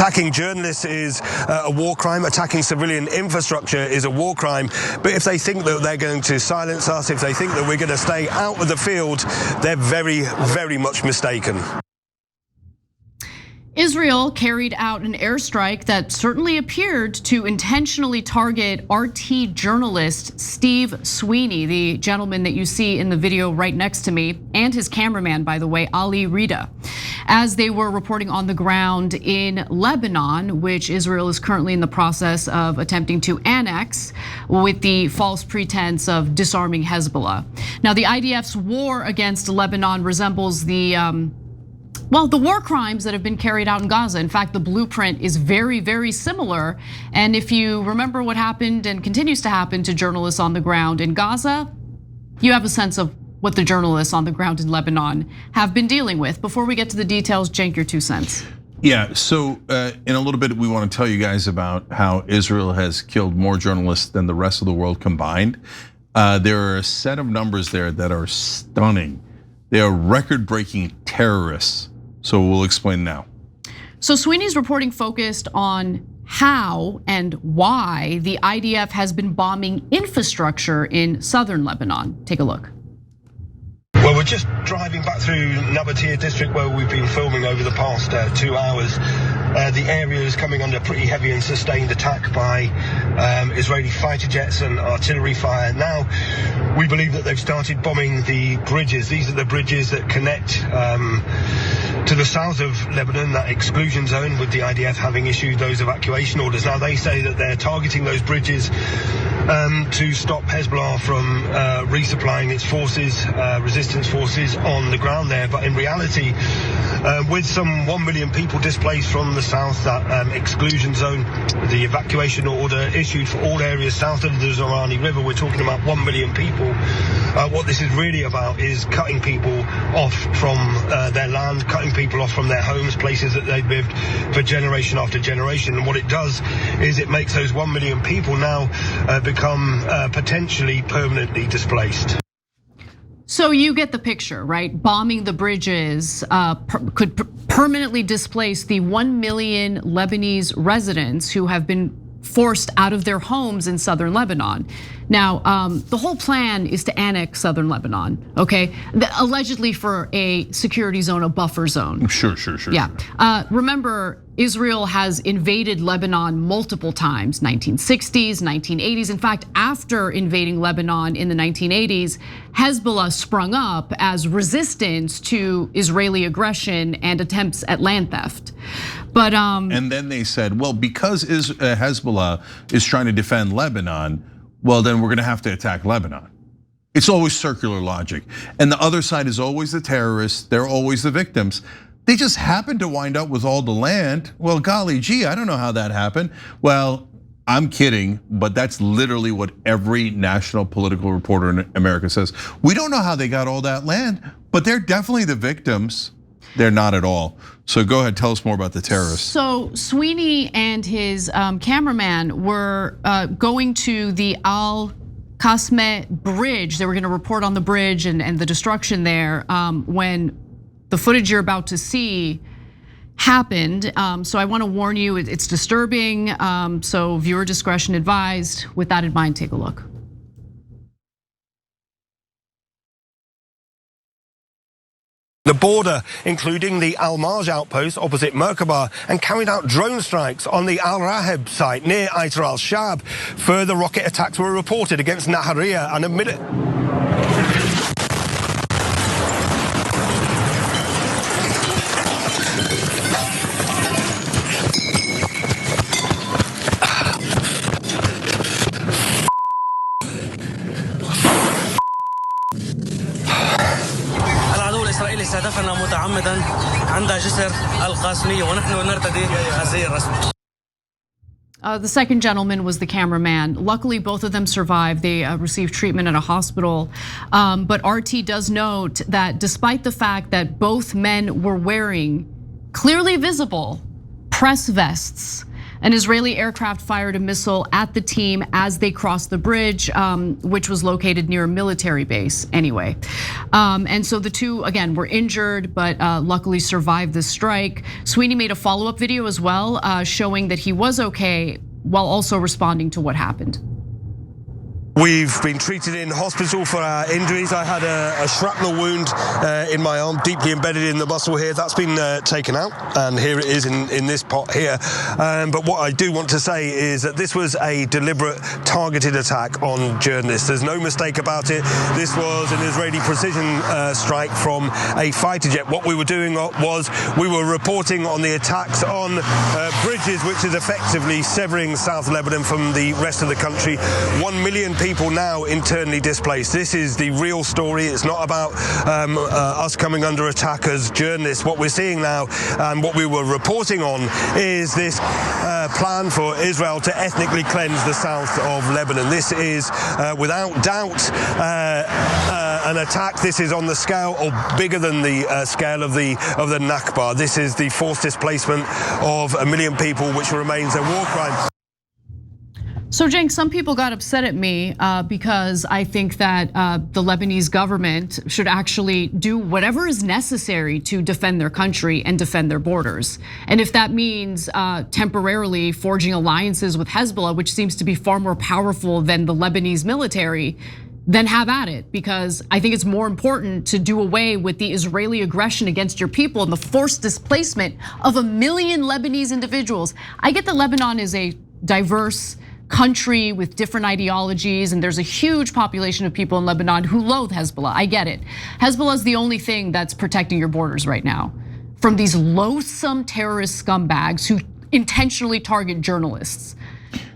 Attacking journalists is a war crime. Attacking civilian infrastructure is a war crime. But if they think that they're going to silence us, if they think that we're going to stay out of the field, they're very, very much mistaken. Israel carried out an airstrike that certainly appeared to intentionally target RT journalist Steve Sweeney, the gentleman that you see in the video right next to me, and his cameraman, by the way, Reda, as they were reporting on the ground in Lebanon, which Israel is currently in the process of attempting to annex with the false pretense of disarming Hezbollah. Now, the IDF's war against Lebanon resembles the war crimes that have been carried out in Gaza. In fact, the blueprint is very, very similar. And if you remember what happened and continues to happen to journalists on the ground in Gaza, you have a sense of what the journalists on the ground in Lebanon have been dealing with. Before we get to the details, Cenk, your 2 cents. Yeah, so in a little bit, we want to tell you guys about how Israel has killed more journalists than the rest of the world combined. There are a set of numbers there that are stunning. They are record-breaking terrorists. So we'll explain now. So Sweeney's reporting focused on how and why the IDF has been bombing infrastructure in southern Lebanon. Take a look. Well, we're just driving back through Nabatea district where we've been filming over the past 2 hours. The area is coming under pretty heavy and sustained attack by Israeli fighter jets and artillery fire. Now, we believe that they've started bombing the bridges. These are the bridges that connect to the south of Lebanon, that exclusion zone, with the IDF having issued those evacuation orders. Now, they say that they're targeting those bridges to stop Hezbollah from resupplying its forces, resistance forces on the ground there. But in reality, with some 1 million people displaced from the south, that exclusion zone, the evacuation order issued for all areas south of the Zorani River, we're talking about 1 million people. What this is really about is cutting people off from their land, cutting people off from their homes, places that they've lived for generation after generation. And what it does is it makes those 1 million people now become potentially permanently displaced. So you get the picture, right? Bombing the bridges could permanently displace the 1 million Lebanese residents who have been forced out of their homes in southern Lebanon. Now, the whole plan is to annex southern Lebanon, okay? Allegedly for a security zone, a buffer zone. Sure. Yeah, remember, Israel has invaded Lebanon multiple times, 1960s, 1980s. In fact, after invading Lebanon in the 1980s, Hezbollah sprung up as resistance to Israeli aggression and attempts at land theft. But and then they said, well, because Hezbollah is trying to defend Lebanon, well, then we're going to have to attack Lebanon. It's always circular logic. And the other side is always the terrorists. They're always the victims. They just happen to wind up with all the land. Well, golly gee, I don't know how that happened. Well, I'm kidding, but that's literally what every national political reporter in America says. We don't know how they got all that land, but they're definitely the victims. They're not at all. So go ahead, tell us more about the terrorists. So Sweeney and his cameraman were going to the Al-Qasmieh Bridge. They were going to report on the bridge and the destruction there when the footage you're about to see happened. So I want to warn you, it's disturbing. So viewer discretion advised. With that in mind, take a look. The border, including the Al-Marj outpost opposite Merkabah, and carried out drone strikes on the Al-Raheb site near Aitar al-Shab. Further rocket attacks were reported against Nahariya and admitted. الإسرائيلي استهدفنا متعمدا عند جسر القاسمية ونحن نرتدي الزي الرسمي. The second gentleman was the cameraman. Luckily, both of them survived. They received treatment at a hospital. But RT does note that despite the fact that both men were wearing clearly visible press vests An Israeli aircraft fired a missile at the team as they crossed the bridge, which was located near a military base anyway. And so the two, again, were injured, but luckily survived the strike. Sweeney made a follow-up video as well, showing that he was okay while also responding to what happened. We've been treated in hospital for our injuries. I had a shrapnel wound in my arm, deeply embedded in the muscle here. That's been taken out, and here it is in this pot here. But what I do want to say is that this was a deliberate, targeted attack on journalists. There's no mistake about it. This was an Israeli precision strike from a fighter jet. What we were doing was we were reporting on the attacks on bridges, which is effectively severing South Lebanon from the rest of the country. 1 million people now internally displaced. This is the real story. It's not about us coming under attack as journalists. What we're seeing now and what we were reporting on is this plan for Israel to ethnically cleanse the south of Lebanon. This is without doubt an attack. This is on the scale or bigger than the scale of the Nakba. This is the forced displacement of 1 million people, which remains a war crime. So Cenk, some people got upset at me because I think that the Lebanese government should actually do whatever is necessary to defend their country and defend their borders. And if that means temporarily forging alliances with Hezbollah, which seems to be far more powerful than the Lebanese military, then have at it, because I think it's more important to do away with the Israeli aggression against your people and the forced displacement of 1 million Lebanese individuals. I get that Lebanon is a diverse country with different ideologies, and there's a huge population of people in Lebanon who loathe Hezbollah. I get it. Hezbollah is the only thing that's protecting your borders right now from these loathsome terrorist scumbags who intentionally target journalists.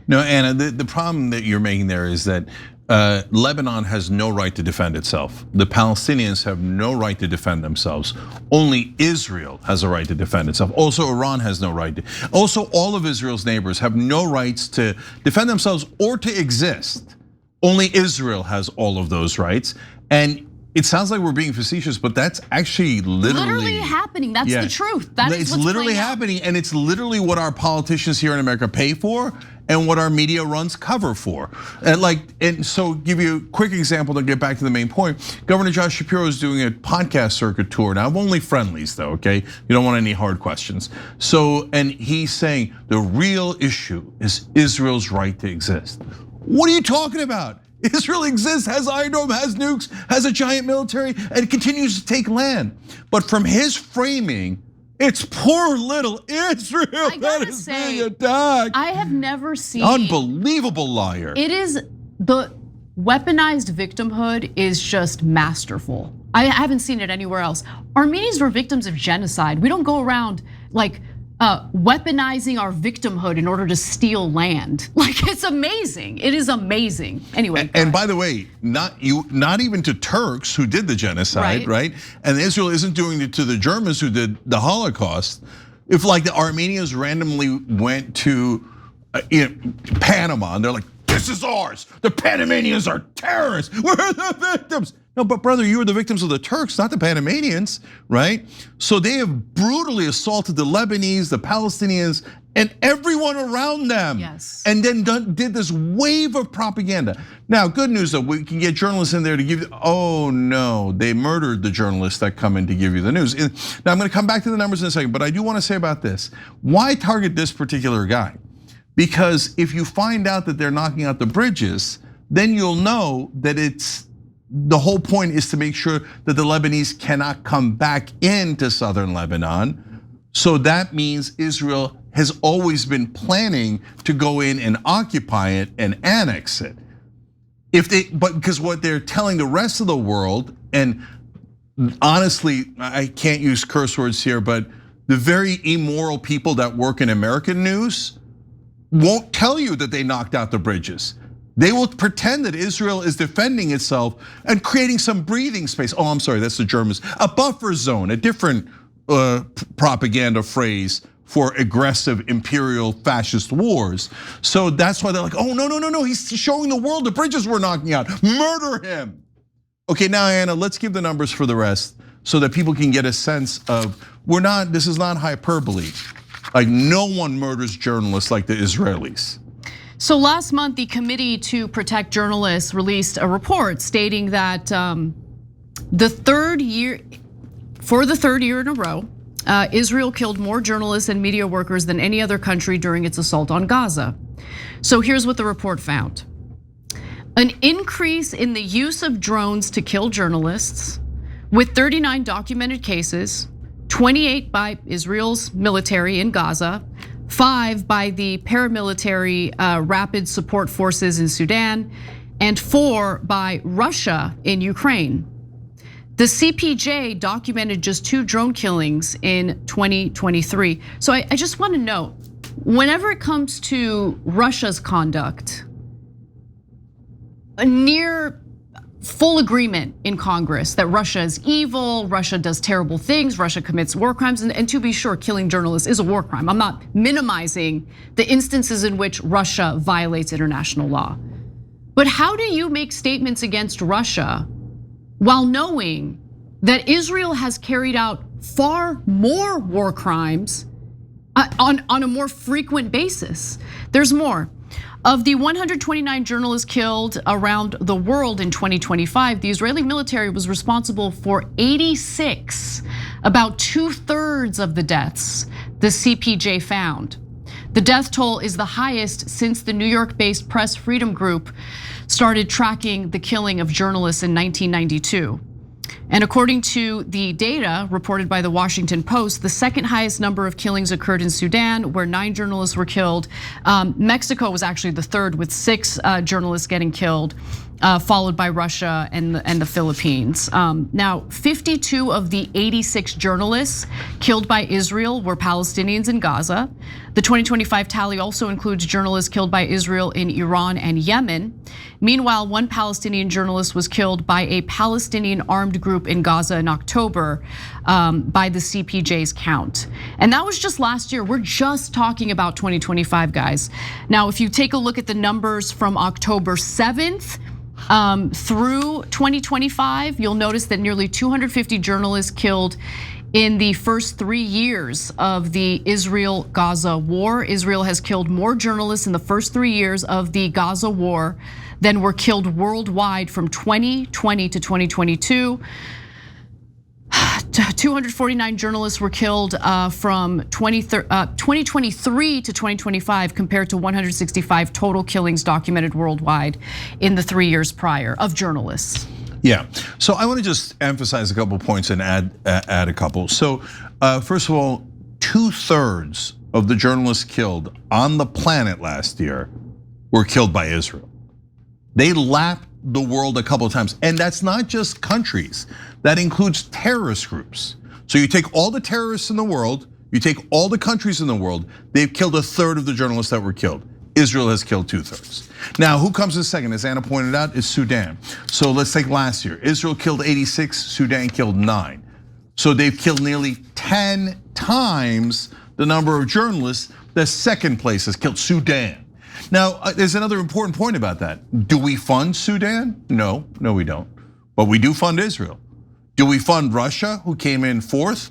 No, Anna, the problem that you're making there is that Lebanon has no right to defend itself. The Palestinians have no right to defend themselves. Only Israel has a right to defend itself. Also, Iran has no right to. Also, all of Israel's neighbors have no rights to defend themselves or to exist. Only Israel has all of those rights. And it sounds like we're being facetious, but that's actually literally happening. That's the truth. That is it's literally happening, and it's literally what our politicians here in America pay for and what our media runs cover for. And so give you a quick example to get back to the main point. Governor Josh Shapiro is doing a podcast circuit tour now, only friendlies though, okay? You don't want any hard questions. So, and he's saying the real issue is Israel's right to exist. What are you talking about? Israel exists, has Iron Dome, has nukes, has a giant military, and continues to take land. But from his framing, it's poor little Israel that is being attacked. I have never seen unbelievable liar. It is the weaponized victimhood is just masterful. I haven't seen it anywhere else. Armenians were victims of genocide. We don't go around like weaponizing our victimhood in order to steal land. Like, it's amazing. It is amazing. Anyway. And by the way, not even to Turks who did the genocide, right? And Israel isn't doing it to the Germans who did the Holocaust. If like the Armenians randomly went to Panama and they're like, this is ours. The Panamanians are terrorists. We're the victims. No, but brother, you were the victims of the Turks, not the Panamanians, right? So they have brutally assaulted the Lebanese, the Palestinians, and everyone around them. Yes. And then did this wave of propaganda. Now, good news though, we can get journalists in there to give you, oh no, they murdered the journalists that come in to give you the news. Now I'm gonna come back to the numbers in a second, but I do wanna say about this. Why target this particular guy? Because if you find out that they're knocking out the bridges, then you'll know that the whole point is to make sure that the Lebanese cannot come back into southern Lebanon. So that means Israel has always been planning to go in and occupy it and annex it. But because what they're telling the rest of the world, and honestly, I can't use curse words here, but the very immoral people that work in American news won't tell you that they knocked out the bridges. They will pretend that Israel is defending itself and creating some breathing space. Oh, I'm sorry, that's the Germans. A buffer zone, a different propaganda phrase for aggressive imperial fascist wars. So that's why they're like, oh, no, he's showing the world the bridges we're knocking out. Murder him. Okay, now Anna, let's give the numbers for the rest so that people can get a sense of, this is not hyperbole. Like no one murders journalists like the Israelis. So last month, the Committee to Protect Journalists released a report stating that for the third year in a row, Israel killed more journalists and media workers than any other country during its assault on Gaza. So here's what the report found. An increase in the use of drones to kill journalists, with 39 documented cases, 28 by Israel's military in Gaza, 5 by the paramilitary rapid support forces in Sudan, and 4 by Russia in Ukraine. The CPJ documented just 2 drone killings in 2023. So I just want to note, whenever it comes to Russia's conduct, a near full agreement in Congress that Russia is evil, Russia does terrible things, Russia commits war crimes, and to be sure, killing journalists is a war crime. I'm not minimizing the instances in which Russia violates international law. But how do you make statements against Russia while knowing that Israel has carried out far more war crimes on a more frequent basis? There's more. Of the 129 journalists killed around the world in 2025, the Israeli military was responsible for 86, about 2/3 of the deaths the CPJ found. The death toll is the highest since the New York-based Press Freedom Group started tracking the killing of journalists in 1992. And according to the data reported by the Washington Post, the second highest number of killings occurred in Sudan, where 9 journalists were killed. Mexico was actually the third, with 6 journalists getting killed, followed by Russia and the Philippines. Now, 52 of the 86 journalists killed by Israel were Palestinians in Gaza. The 2025 tally also includes journalists killed by Israel in Iran and Yemen. Meanwhile, 1 Palestinian journalist was killed by a Palestinian armed group in Gaza in October by the CPJ's count. And that was just last year. We're just talking about 2025, guys. Now, if you take a look at the numbers from October 7th, through 2025, you'll notice that nearly 250 journalists killed in the first 3 years of the Israel-Gaza war. Israel has killed more journalists in the first 3 years of the Gaza war than were killed worldwide from 2020 to 2022. 249 journalists were killed from 2023 to 2025, compared to 165 total killings documented worldwide in the 3 years prior of journalists. Yeah, so I want to just emphasize a couple points and add a couple. So first of all, 2/3 of the journalists killed on the planet last year were killed by Israel. They lapped the world a couple of times, and that's not just countries. That includes terrorist groups. So you take all the terrorists in the world, you take all the countries in the world, they've killed 1/3 of the journalists that were killed. Israel has killed 2/3. Now, who comes in second? As Anna pointed out, is Sudan. So let's take last year. Israel killed 86, Sudan killed 9. So they've killed nearly 10 times the number of journalists. The second place has killed Sudan. Now, there's another important point about that. Do we fund Sudan? No, we don't. But we do fund Israel. Do we fund Russia, who came in 4th?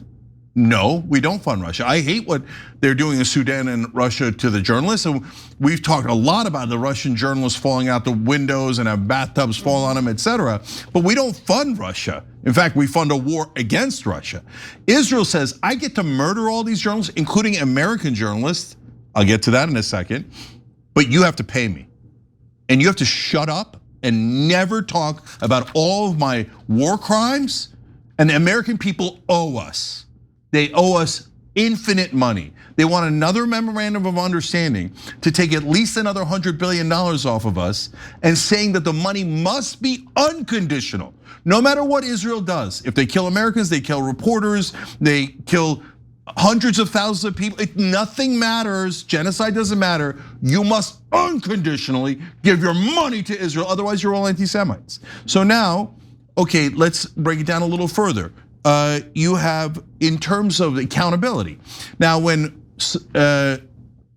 No, we don't fund Russia. I hate what they're doing in Sudan and Russia to the journalists. And we've talked a lot about the Russian journalists falling out the windows and have bathtubs fall on them, etc. But we don't fund Russia. In fact, we fund a war against Russia. Israel says, I get to murder all these journalists, including American journalists. I'll get to that in a second. But you have to pay me. And you have to shut up and never talk about all of my war crimes. And the American people owe us. They owe us infinite money. They want another memorandum of understanding to take at least another $100 billion off of us, and saying that the money must be unconditional. No matter what Israel does, if they kill Americans, they kill reporters, they kill hundreds of thousands of people, nothing matters, genocide doesn't matter. You must unconditionally give your money to Israel, otherwise you're all anti-Semites. So now, okay, let's break it down a little further. You have, in terms of accountability. Now, when the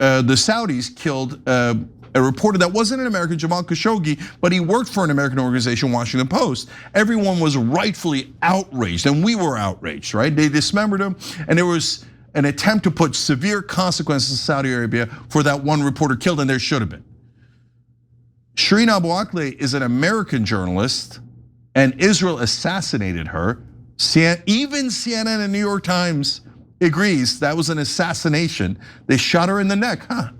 Saudis killed a reporter that wasn't an American, Jamal Khashoggi, but he worked for an American organization, Washington Post, everyone was rightfully outraged, and we were outraged, right? They dismembered him, and there was an attempt to put severe consequences in Saudi Arabia for that one reporter killed, and there should have been. Shireen Abu Akleh is an American journalist, and Israel assassinated her. Even CNN and New York Times agrees that was an assassination. They shot her in the neck, huh?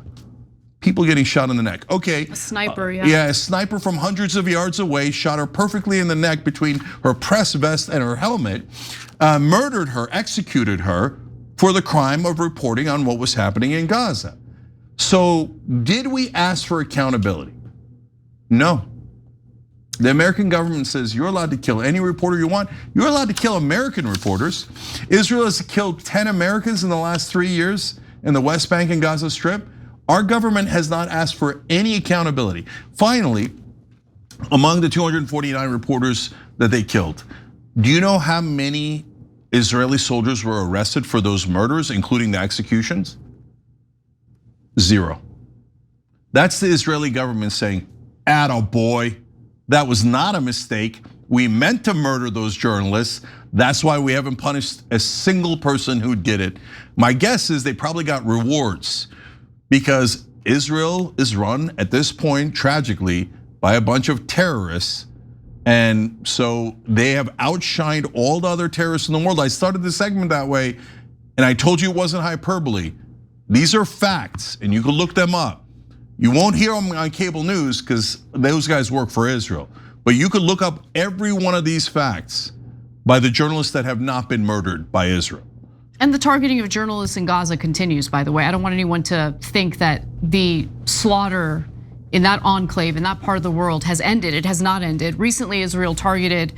People getting shot in the neck. Okay. A sniper, yeah. Yeah, a sniper from hundreds of yards away shot her perfectly in the neck between her press vest and her helmet, murdered her, executed her for the crime of reporting on what was happening in Gaza. So did we ask for accountability? No. The American government says you're allowed to kill any reporter you want. You're allowed to kill American reporters. Israel has killed 10 Americans in the last 3 years in the West Bank and Gaza Strip. Our government has not asked for any accountability. Finally, among the 249 reporters that they killed, do you know how many Israeli soldiers were arrested for those murders, including the executions? 0. That's the Israeli government saying, attaboy, that was not a mistake. We meant to murder those journalists. That's why we haven't punished a single person who did it. My guess is they probably got rewards because Israel is run at this point, tragically, by a bunch of terrorists. And so they have outshined all the other terrorists in the world. I started the segment that way, and I told you it wasn't hyperbole. These are facts, and you can look them up. You won't hear them on cable news because those guys work for Israel. But you could look up every one of these facts by the journalists that have not been murdered by Israel. And the targeting of journalists in Gaza continues, by the way. I don't want anyone to think that the slaughter in that enclave, in that part of the world has ended. It has not ended. Recently, Israel targeted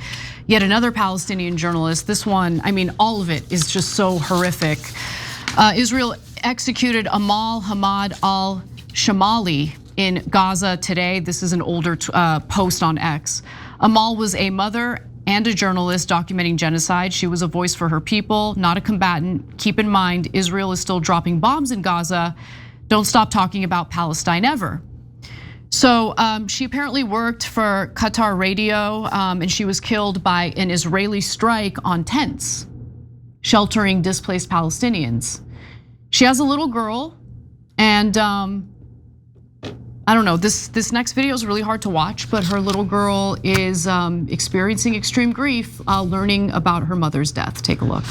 yet another Palestinian journalist. This one, I mean, all of it is just so horrific. Israel executed Amal Hamad al-Shamali in Gaza today. This is an older post on X. Amal was a mother and a journalist documenting genocide. She was a voice for her people, not a combatant. Keep in mind, Israel is still dropping bombs in Gaza. Don't stop talking about Palestine ever. So she apparently worked for Qatar Radio, and she was killed by an Israeli strike on tents, sheltering displaced Palestinians. She has a little girl, and I don't know, this next video is really hard to watch, but her little girl is experiencing extreme grief, learning about her mother's death. Take a look.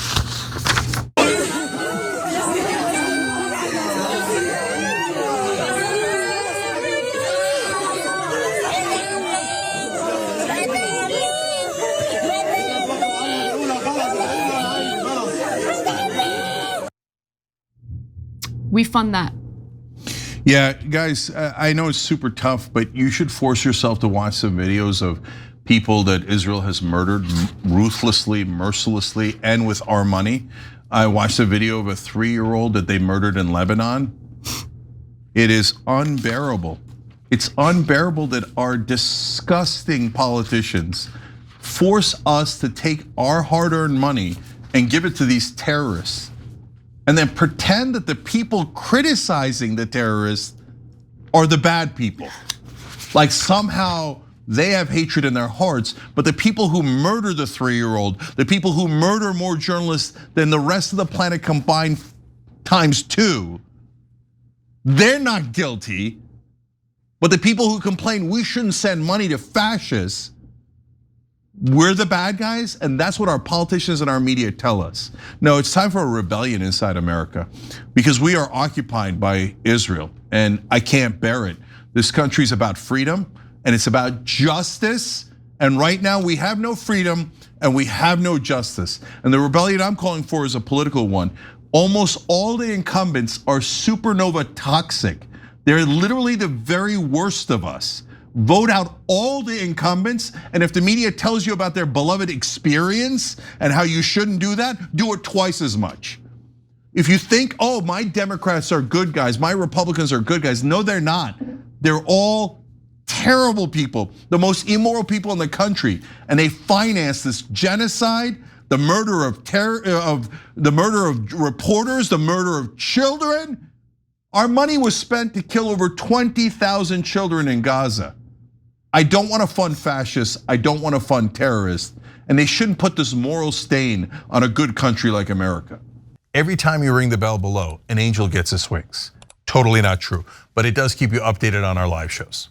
We fund that. Yeah, guys, I know it's super tough, but you should force yourself to watch some videos of people that Israel has murdered ruthlessly, mercilessly, and with our money. I watched a video of a 3-year-old that they murdered in Lebanon. It is unbearable. It's unbearable that our disgusting politicians force us to take our hard-earned money and give it to these terrorists, and then pretend that the people criticizing the terrorists are the bad people. Like somehow they have hatred in their hearts, but the people who murder the 3-year-old, the people who murder more journalists than the rest of the planet combined ×2, they're not guilty. But the people who complain we shouldn't send money to fascists, we're the bad guys, and that's what our politicians and our media tell us. No, it's time for a rebellion inside America because we are occupied by Israel, and I can't bear it. This country's about freedom, and it's about justice, and right now we have no freedom and we have no justice. And the rebellion I'm calling for is a political one. Almost all the incumbents are supernova toxic. They're literally the very worst of us. Vote out all the incumbents, and if the media tells you about their beloved experience and how you shouldn't do that, do it twice as much. If you think, oh, my Democrats are good guys, my Republicans are good guys, no, they're not. They're all terrible people, the most immoral people in the country, and they finance this genocide, the murder of reporters, the murder of children. Our money was spent to kill over 20,000 children in Gaza. I don't want to fund fascists, I don't want to fund terrorists, and they shouldn't put this moral stain on a good country like America. every time you ring the bell below, an angel gets his wings. Totally not true, but it does keep you updated on our live shows.